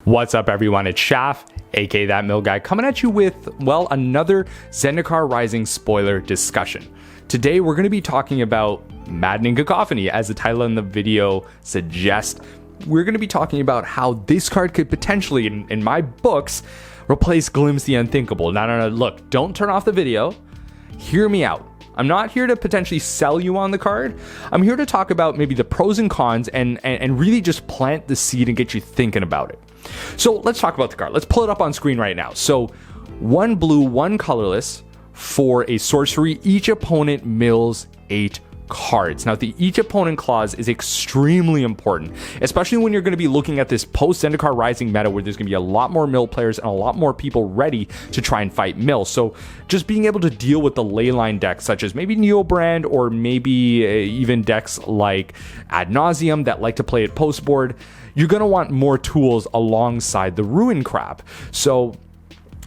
What's up, everyone? It's Shaf, aka That Mill Guy, coming at you with, well, another Zendikar Rising spoiler discussion. Today, we're going to be talking about Maddening Cacophony, as the title in the video suggests. We're going to be talking about how this card could potentially, in my books, replace Glimpse the Unthinkable. No, look, don't turn off the video. Hear me out. I'm not here to potentially sell you on the card. I'm here to talk about maybe the pros and cons and really just plant the seed and get you thinking about it. So let's talk about the card. Let's pull it up on screen right now. So 1 blue, 1 colorless for a sorcery. Each opponent mills 8 cards. Now, the each opponent clause is extremely important, especially when you're going to be looking at this post Zendikar Rising meta where there's going to be a lot more mill players and a lot more people ready to try and fight mill. So just being able to deal with the Leyline decks, such as maybe Neobrand or maybe even decks like Ad Nauseam that like to play it post board, you're going to want more tools alongside the Ruin Crab. So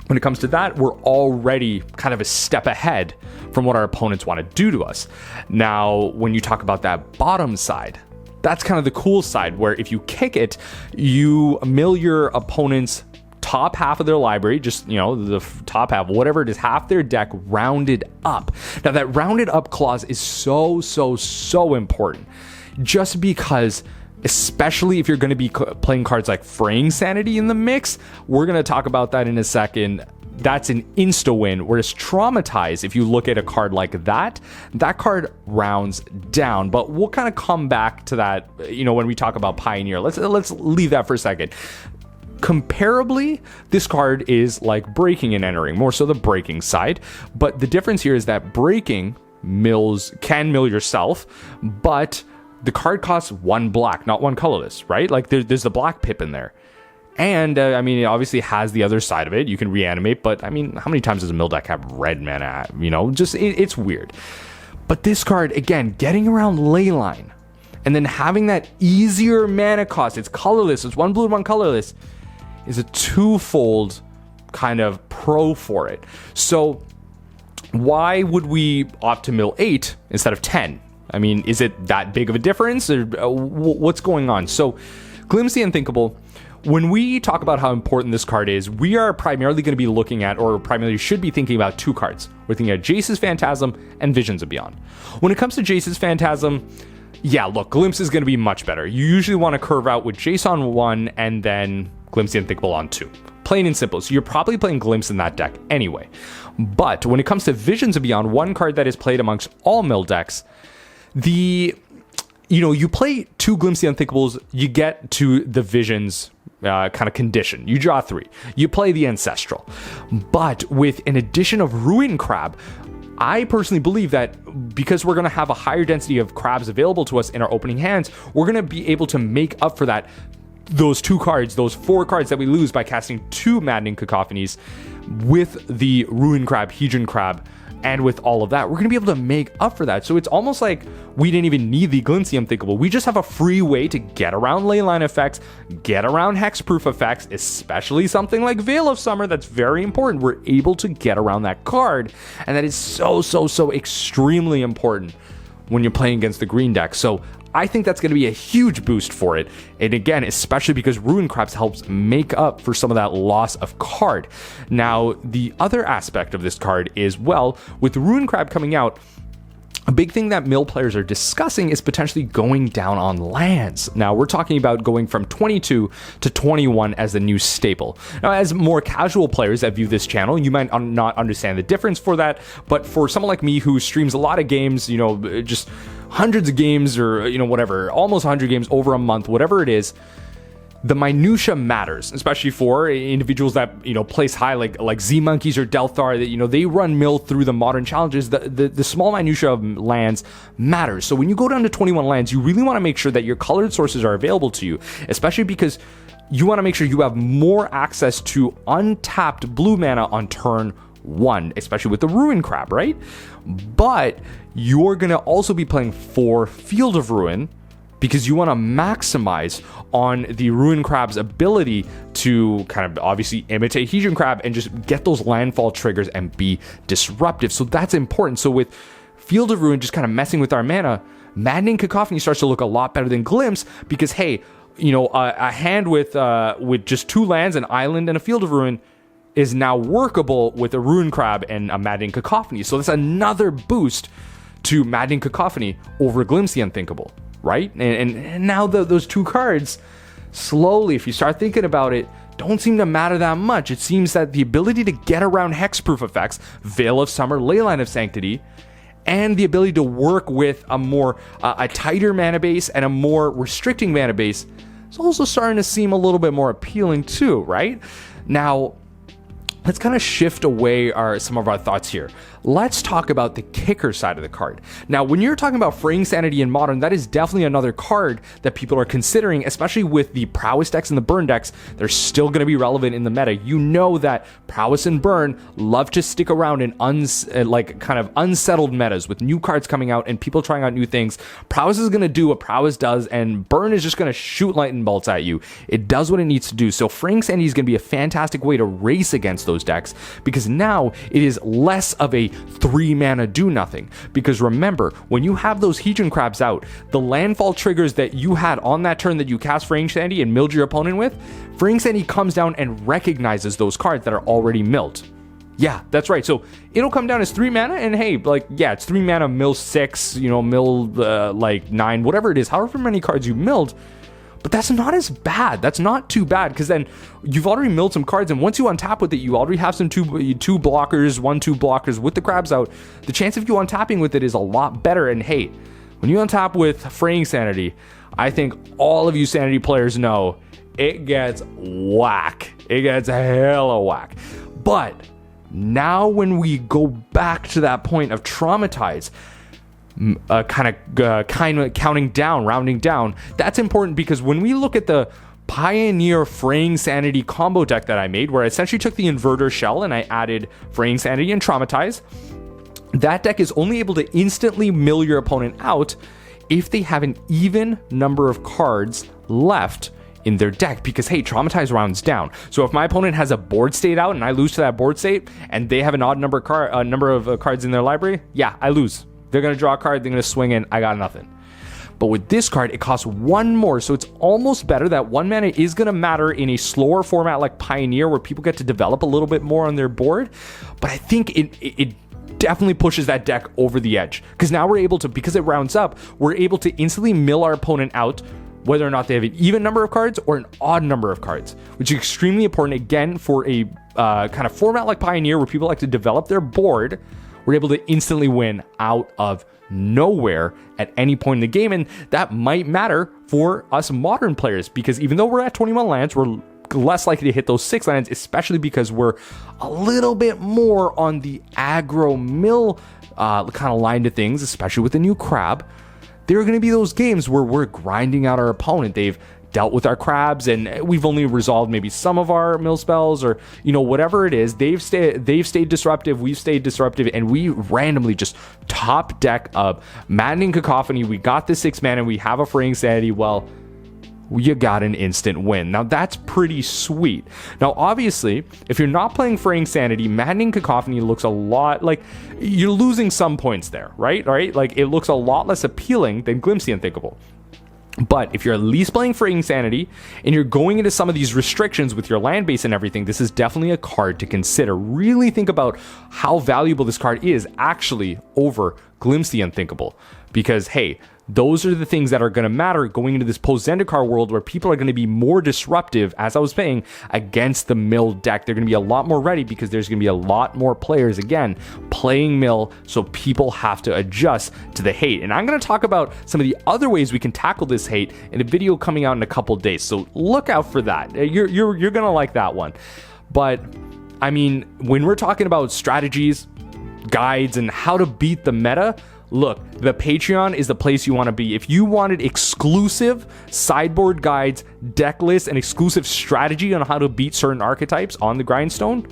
when it comes to that, we're already kind of a step ahead from what our opponents want to do to us. Now, when you talk about that bottom side, that's kind of the cool side, where if you kick it, you mill your opponent's top half of their library, just, the top half, whatever it is, half their deck rounded up. Now, that rounded up clause is so important, just because, especially if you're going to be playing cards like Fraying Sanity in the mix. We're going to talk about that in a second. That's an insta-win, whereas Traumatize, if you look at a card like that card rounds down. But we'll kind of come back to that, when we talk about Pioneer. Let's leave that for a second. Comparably, this card is like Breaking and Entering, more so the breaking side. But the difference here is that breaking can mill yourself, but the card costs 1 black, not 1 colorless, right? Like there's the black pip in there. And it obviously has the other side of it. You can reanimate, but how many times does a mill deck have red mana? It's weird. But this card, again, getting around Leyline and then having that easier mana cost, it's colorless, it's 1 blue and 1 colorless, is a twofold kind of pro for it. So why would we opt to mill 8 instead of 10? Is it that big of a difference, or what's going on? So, Glimpse the Unthinkable, when we talk about how important this card is, we are primarily going to be looking at, or primarily should be thinking about, 2 cards. We're thinking of Jace's Phantasm and Visions of Beyond. When it comes to Jace's Phantasm, yeah, look, Glimpse is going to be much better. You usually want to curve out with Jace on 1 and then Glimpse the Unthinkable on 2. Plain and simple. So you're probably playing Glimpse in that deck anyway. But when it comes to Visions of Beyond, one card that is played amongst all mill decks, you play 2 Glimpse the Unthinkables, you get to the Visions kind of condition. You draw 3. You play the Ancestral. But with an addition of Ruin Crab, I personally believe that because we're going to have a higher density of crabs available to us in our opening hands, we're going to be able to make up for that. Those 2 cards, those 4 cards that we lose by casting 2 Maddening Cacophonies with the Ruin Crab, Hedron Crab, and with all of that, we're going to be able to make up for that. So it's almost like we didn't even need the Glimpse the Unthinkable. We just have a free way to get around Leyline effects, get around hexproof effects, especially something like Veil of Summer. That's very important. We're able to get around that card, and that is so extremely important when you're playing against the green deck. So I think that's going to be a huge boost for it. And again, especially because Ruin Crabs helps make up for some of that loss of card. Now, the other aspect of this card is, well, with Ruin Crab coming out, a big thing that mill players are discussing is potentially going down on lands. Now, we're talking about going from 22 to 21 as the new staple. Now, as more casual players that view this channel, you might not understand the difference for that, but for someone like me who streams a lot of games, just hundreds of games or, whatever, almost 100 games over a month, whatever it is, the minutia matters, especially for individuals that, place high, like Z Monkeys or Delthar, that, they run mill through the modern challenges. The small minutia of lands matters. So when you go down to 21 lands, you really want to make sure that your colored sources are available to you, especially because you want to make sure you have more access to untapped blue mana on turn 1, especially with the Ruin Crab, right? But you're going to also be playing 4 Field of Ruin, because you want to maximize on the Ruin Crab's ability to kind of obviously imitate Hedron Crab and just get those landfall triggers and be disruptive. So that's important. So with Field of Ruin just kind of messing with our mana, Maddening Cacophony starts to look a lot better than Glimpse because, hey, a hand with just 2 lands, an island, and a Field of Ruin is now workable with a Ruin Crab and a Maddening Cacophony. So that's another boost to Maddening Cacophony over Glimpse the Unthinkable, right? And now those 2 cards, slowly, if you start thinking about it, don't seem to matter that much. It seems that the ability to get around hexproof effects, Veil of Summer, Leyline of Sanctity, and the ability to work with a tighter mana base and a more restricting mana base is also starting to seem a little bit more appealing too, right? Now, let's kind of shift away some of our thoughts here. Let's talk about the kicker side of the card. Now, when you're talking about Fraying Sanity in Modern, that is definitely another card that people are considering, especially with the Prowess decks and the Burn decks. They're still going to be relevant in the meta. You know that Prowess and Burn love to stick around in kind of unsettled metas with new cards coming out and people trying out new things. Prowess is going to do what Prowess does, and Burn is just going to shoot lightning bolts at you. It does what it needs to do. So Fraying Sanity is going to be a fantastic way to race against those decks, because now it is less of a 3 mana do nothing. Because remember, when you have those Hedron Crabs out, the landfall triggers that you had on that turn that you cast Fraying Sanity and milled your opponent with, Fraying Sanity comes down and recognizes those cards that are already milled. Yeah, that's right. So it'll come down as 3 mana, and hey, it's 3 mana, mill 6, mill 9, whatever it is, however many cards you milled. But that's not as bad. That's not too bad, because then you've already milled some cards, and once you untap with it, you already have some 2 blockers, 1/2 blockers with the crabs out. The chance of you untapping with it is a lot better. And hey, when you untap with Fraying Sanity, I think all of you Sanity players know it gets whack. It gets hella whack. But now when we go back to that point of Traumatize, kind of counting down, rounding down, that's important, because when we look at the Pioneer Fraying Sanity combo deck that I made, where I essentially took the Inverter Shell and I added Fraying Sanity and Traumatize, that deck is only able to instantly mill your opponent out if they have an even number of cards left in their deck, because hey, Traumatize rounds down. So if my opponent has a board state out and I lose to that board state, and they have an odd number of cards in their library, yeah, I lose. They're going to draw a card, they're going to swing in, I got nothing. But with this card, it costs 1 more, so it's almost better. That 1 mana is going to matter in a slower format like Pioneer, where people get to develop a little bit more on their board. But I think it definitely pushes that deck over the edge, because now we're able to, because it rounds up, we're able to instantly mill our opponent out, whether or not they have an even number of cards or an odd number of cards, which is extremely important, again, for a kind of format like Pioneer, where people like to develop their board. We're able to instantly win out of nowhere at any point in the game, and that might matter for us Modern players, because even though we're at 21 lands, we're less likely to hit those 6 lands, especially because we're a little bit more on the aggro mill kind of line to things, especially with the new crab. There are going to be those games where we're grinding out our opponent. They've dealt with our crabs and we've only resolved maybe some of our mill spells, or whatever it is. They've stayed disruptive, we've stayed disruptive, and we randomly just top deck up Maddening Cacophony. We got the 6 mana, we have a Fraying Sanity. Well, you got an instant win. Now that's pretty sweet. Now obviously, if you're not playing Fraying Sanity, Maddening Cacophony looks a lot like you're losing some points there, right? Like it looks a lot less appealing than Glimpse the Unthinkable. But if you're at least playing Fraying Sanity and you're going into some of these restrictions with your land base and everything, this is definitely a card to consider. Really think about how valuable this card is actually over Glimpse the Unthinkable. Because hey, those are the things that are going to matter going into this post-Zendikar world, where people are going to be more disruptive, as I was saying, against the mill deck. They're going to be a lot more ready, because there's going to be a lot more players, again, playing mill, so people have to adjust to the hate. And I'm going to talk about some of the other ways we can tackle this hate in a video coming out in a couple days, so look out for that. You're going to like that one. But, I mean, when we're talking about strategies, guides, and how to beat the meta, look, the Patreon is the place you want to be. If you wanted exclusive sideboard guides, deck lists, and exclusive strategy on how to beat certain archetypes on the grindstone,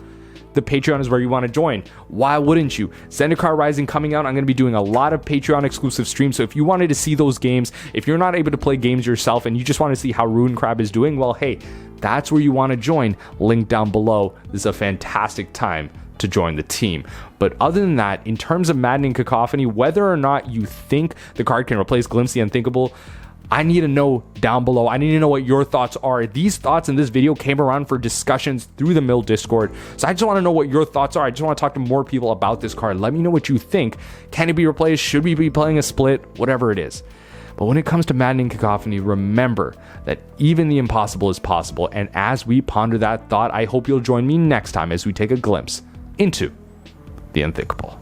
the Patreon is where you want to join. Why wouldn't you? Zendikar Rising coming out, I'm going to be doing a lot of Patreon exclusive streams, so if you wanted to see those games, if you're not able to play games yourself and you just want to see how Ruin Crab is doing, well, hey, that's where you want to join. Link down below. This is a fantastic time to join the team. But other than that, in terms of Maddening Cacophony, whether or not you think the card can replace Glimpse the Unthinkable, I need to know down below. I need to know what your thoughts are. These thoughts in this video came around for discussions through the Mill Discord. So I just want to know what your thoughts are. I just want to talk to more people about this card. Let me know what you think. Can it be replaced? Should we be playing a split? Whatever it is. But when it comes to Maddening Cacophony, remember that even the impossible is possible. And as we ponder that thought, I hope you'll join me next time as we take a glimpse into the unthinkable.